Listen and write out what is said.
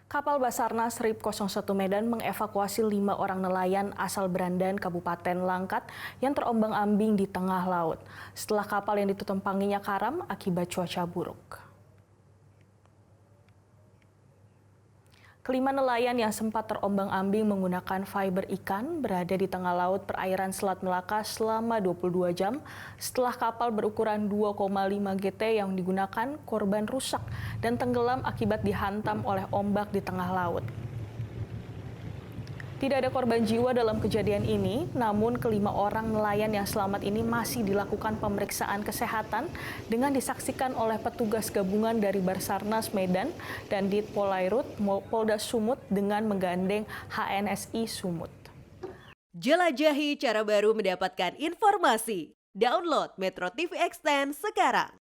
Kapal Basarnas RIP 01 Medan mengevakuasi 5 orang nelayan asal Brandan, Kabupaten Langkat yang terombang-ambing di tengah laut setelah kapal yang ditumpanginya karam akibat cuaca buruk. Kelima nelayan yang sempat terombang-ambing menggunakan fiber ikan berada di tengah laut perairan Selat Melaka selama 22 jam setelah kapal berukuran 2,5 GT yang digunakan korban rusak dan tenggelam akibat dihantam oleh ombak di tengah laut. Tidak ada korban jiwa dalam kejadian ini, namun kelima orang nelayan yang selamat ini masih dilakukan pemeriksaan kesehatan dengan disaksikan oleh petugas gabungan dari Basarnas Medan dan Ditpolairut Polda Sumut dengan menggandeng HNSI Sumut. Jelajahi cara baru mendapatkan informasi. Download Metro TV Extend sekarang.